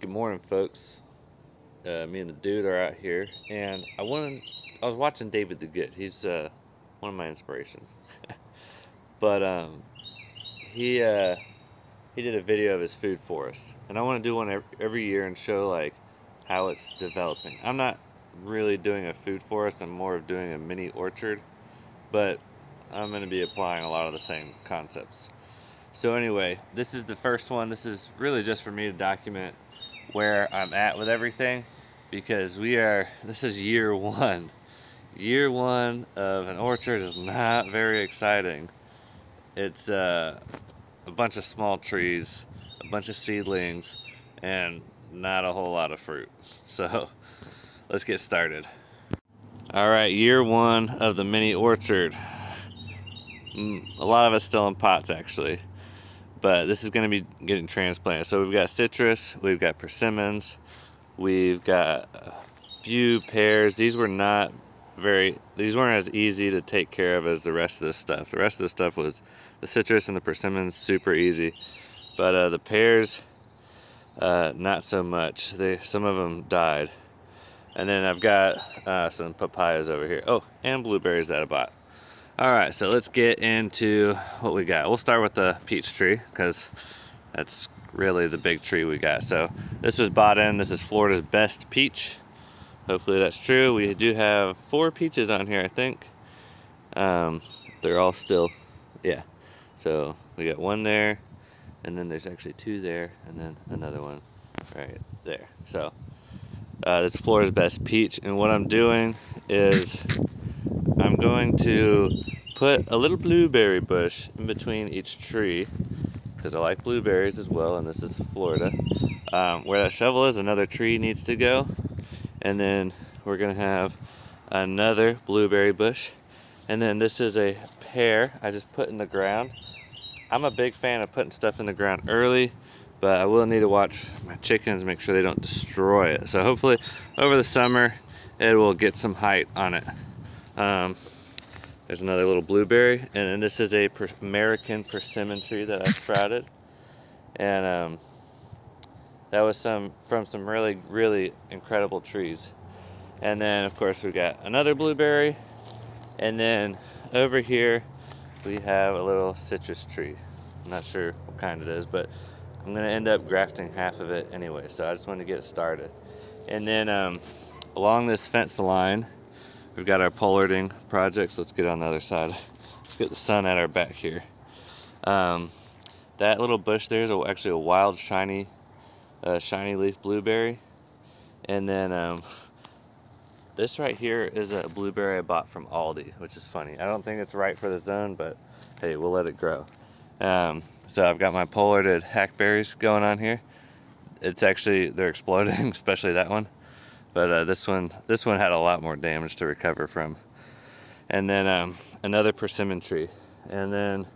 Good morning, folks. Me and the dude are out here, and I was watching David the Good. He's one of my inspirations. But he did a video of his food forest, and I want to do one every year and show like how it's developing. I'm not really doing a food forest. I'm more of doing a mini orchard, but I'm going to be applying a lot of the same concepts. So anyway, this is the first one. This is really just for me to document where I'm at with everything, because this is year one. Year one of an orchard is not very exciting. It's a bunch of small trees, a bunch of seedlings, and not a whole lot of fruit. So let's get started. All right, year one of the mini orchard. A lot of it's still in pots actually, but this is going to be getting transplanted. So we've got citrus, we've got persimmons, we've got a few pears. These weren't as easy to take care of as the rest of this stuff. The rest of the stuff was the citrus and the persimmons, super easy, but the pears, not so much. Some of them died. And then I've got some papayas over here. Oh, and blueberries that I bought. All right, so let's get into what we got. We'll start with the peach tree, because that's really the big tree we got. So this was bought in. This is Florida's best peach. Hopefully that's true. We do have 4 peaches on here, I think. They're all still, yeah. So we got 1 there, and then there's actually 2 there, and then another one right there. So it's Florida's best peach, and what I'm doing is I'm going to put a little blueberry bush in between each tree, because I like blueberries as well, and this is Florida. Where that shovel is, another tree needs to go, and then we're going to have another blueberry bush, and then this is a pear I just put in the ground. I'm a big fan of putting stuff in the ground early, but I will need to watch my chickens, make sure they don't destroy it. So hopefully over the summer it will get some height on it. There's another little blueberry, and then this is a American persimmon tree that I sprouted, and that was from some really incredible trees. And then of course we got another blueberry, and then over here we have a little citrus tree. I'm not sure what kind it is, but I'm gonna end up grafting half of it anyway, so I just wanted to get it started. And then along this fence line we've got our pollarding projects. Let's get on the other side. Let's get the sun at our back here. That little bush there is actually a wild shiny leaf blueberry. And then this right here is a blueberry I bought from Aldi, which is funny. I don't think it's right for the zone, but hey, we'll let it grow. So I've got my pollarded hackberries going on here. It's actually, they're exploding, especially that one. But this one had a lot more damage to recover from. And then another persimmon tree. And then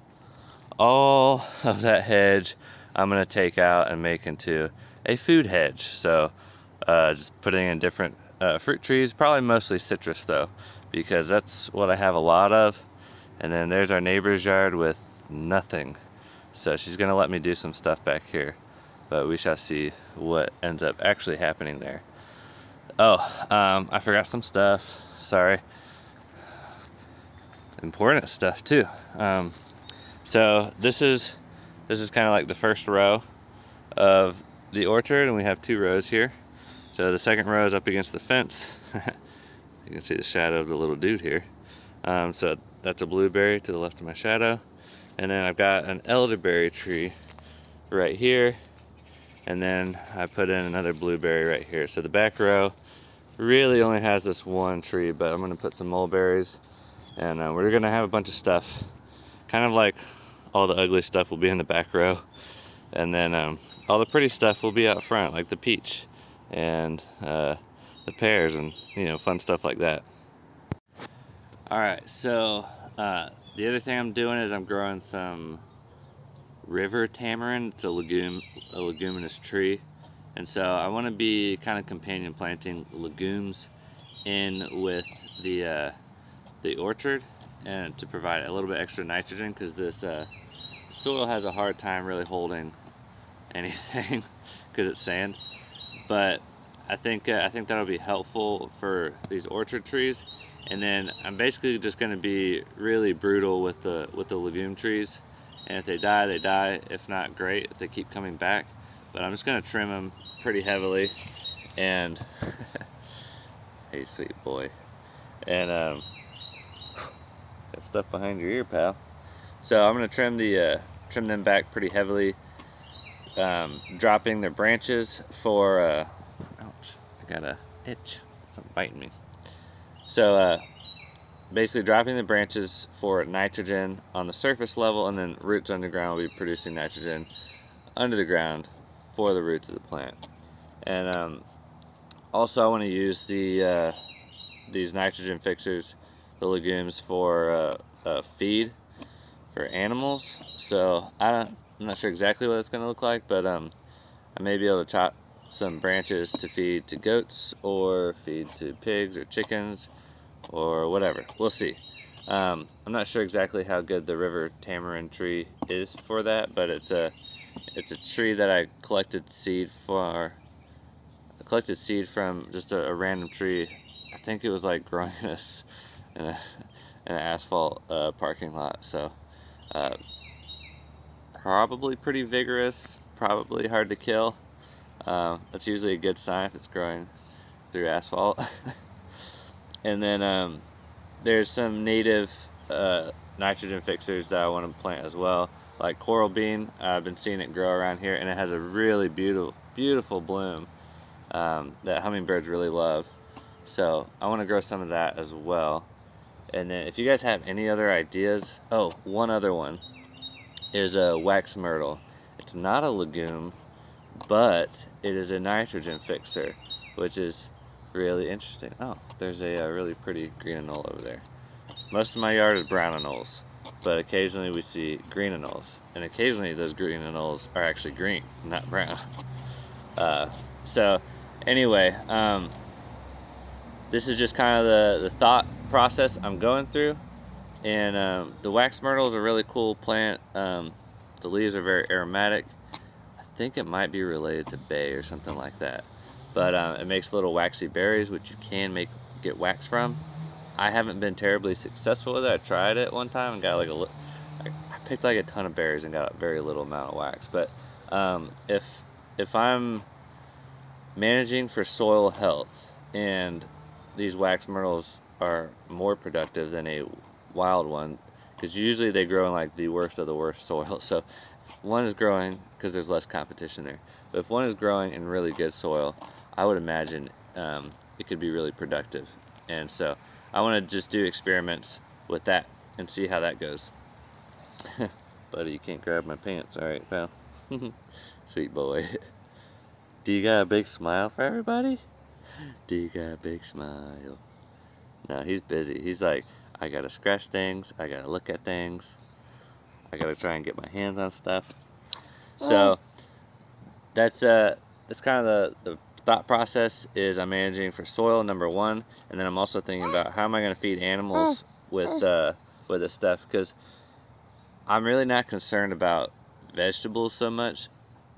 all of that hedge I'm gonna take out and make into a food hedge. So just putting in different fruit trees, probably mostly citrus though, because that's what I have a lot of. And then there's our neighbor's yard with nothing. So she's gonna let me do some stuff back here, but we shall see what ends up actually happening there. Oh, I forgot some stuff, sorry. Important stuff too. So this is kind of like the first row of the orchard, and we have 2 rows here. So the second row is up against the fence. You can see the shadow of the little dude here. So that's a blueberry to the left of my shadow. And then I've got an elderberry tree right here. And then I put in another blueberry right here. So the back row really only has this 1 tree, but I'm gonna put some mulberries, and we're gonna have a bunch of stuff. Kind of like all the ugly stuff will be in the back row, and then all the pretty stuff will be out front, like the peach and the pears, and fun stuff like that. All right, so the other thing I'm doing is I'm growing some river tamarind. It's a leguminous tree, and so I want to be kind of companion planting legumes in with the orchard, and to provide a little bit extra nitrogen, because this soil has a hard time really holding anything because it's sand. but I think that'll be helpful for these orchard trees. And then I'm basically just going to be really brutal with the legume trees. And if they die, they die. If not, great. If they keep coming back, but I'm just going to trim them pretty heavily. And hey, sweet boy. And got stuff behind your ear, pal. So I'm going to trim them back pretty heavily, dropping their branches for ouch, I got a itch, something biting me. So basically dropping the branches for nitrogen on the surface level, and then roots underground will be producing nitrogen under the ground for the roots of the plant. And also I want to use these nitrogen fixers, the legumes, for feed for animals. So I'm not sure exactly what it's going to look like, but I may be able to chop some branches to feed to goats or feed to pigs or chickens or whatever. We'll see. I'm not sure exactly how good the river tamarind tree is for that, but it's a tree that I collected seed for. I collected seed from just a random tree. I think it was like growing in an asphalt parking lot. So probably pretty vigorous, probably hard to kill. That's usually a good sign if it's growing through asphalt. And then there's some native nitrogen fixers that I want to plant as well, like coral bean. I've been seeing it grow around here, and it has a really beautiful bloom that hummingbirds really love. So I want to grow some of that as well. And then if you guys have any other ideas, oh, one other one is a wax myrtle. It's not a legume, but it is a nitrogen fixer, which is really interesting. Oh, there's a really pretty green anole over there. Most of my yard is brown anoles, but occasionally we see green anoles, and occasionally those green anoles are actually green, not brown. So anyway, this is just kind of the thought process I'm going through. And the wax myrtle is a really cool plant. The leaves are very aromatic. I think it might be related to bay or something like that. But it makes little waxy berries, which you can get wax from. I haven't been terribly successful with it. I tried it one time and got like I picked like a ton of berries and got a very little amount of wax. But if I'm managing for soil health, and these wax myrtles are more productive than a wild one, because usually they grow in like the worst of the worst soil. So if one is growing, because there's less competition there, but if one is growing in really good soil, I would imagine it could be really productive. And so I want to just do experiments with that and see how that goes. Buddy, you can't grab my pants. All right, pal. Sweet boy. Do you got a big smile for everybody? Do you got a big smile? No, he's busy. He's like, I gotta scratch things, I gotta look at things, I gotta try and get my hands on stuff. So that's kind of the thought process. Is I'm managing for soil, number one, and then I'm also thinking about how am I going to feed animals with this stuff, because I'm really not concerned about vegetables so much,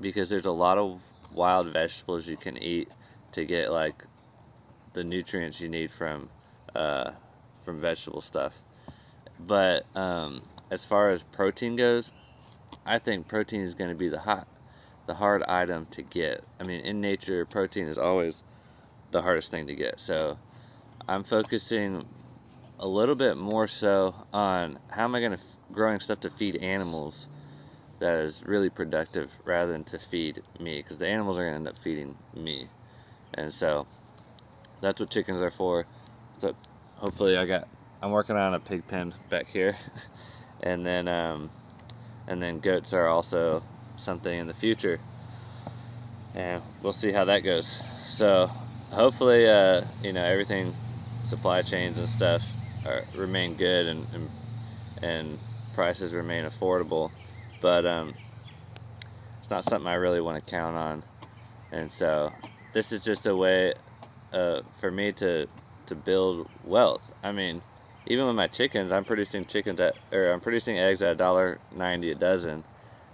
because there's a lot of wild vegetables you can eat to get like the nutrients you need from vegetable stuff. But as far as protein goes, I think protein is going to be the hard item to get. I mean, in nature, protein is always the hardest thing to get. So I'm focusing a little bit more so on how am I going to growing stuff to feed animals that is really productive, rather than to feed me, because the animals are going to end up feeding me. And so that's what chickens are for. So hopefully I'm working on a pig pen back here. And then goats are also something in the future, and we'll see how that goes. So hopefully everything, supply chains and stuff remain good, and prices remain affordable, but it's not something I really want to count on. And so this is just a way for me to build wealth. I mean, even with my chickens, I'm producing eggs at $1.90 a dozen,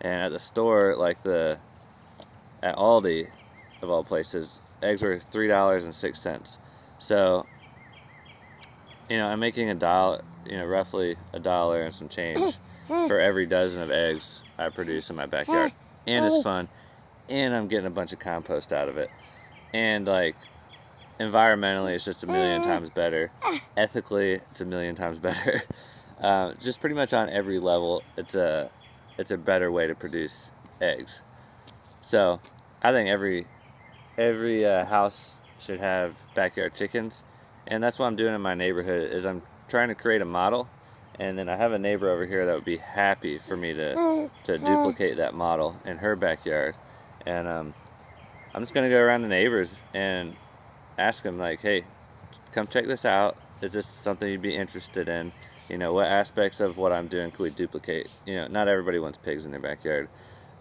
and at the store, like at Aldi, of all places, eggs were $3.06. So, you know, I'm making $1, you know, roughly $1 and some change for every dozen of eggs I produce in my backyard. And it's fun, and I'm getting a bunch of compost out of it. And like, environmentally, it's just a million times better. Ethically, it's a million times better. Just pretty much on every level, it's a better way to produce eggs. So I think every house should have backyard chickens, and that's what I'm doing in my neighborhood. Is I'm trying to create a model, and then I have a neighbor over here that would be happy for me to duplicate that model in her backyard. And I'm just gonna go around the neighbors and ask them, like, hey, come check this out. Is this something you'd be interested in? You know, what aspects of what I'm doing could we duplicate? You know, not everybody wants pigs in their backyard.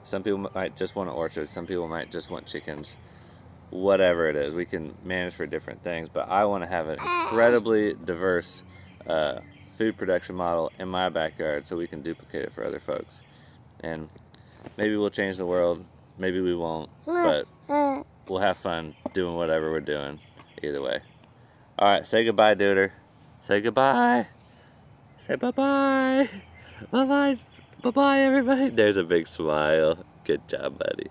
Some people might just want an orchard. Some people might just want chickens. Whatever it is, we can manage for different things. But I want to have an incredibly diverse food production model in my backyard so we can duplicate it for other folks. And maybe we'll change the world. Maybe we won't. But we'll have fun doing whatever we're doing. Either way. Alright, say goodbye, duder. Say goodbye. Say bye-bye. Bye-bye. Bye-bye, everybody. There's a big smile. Good job, buddy.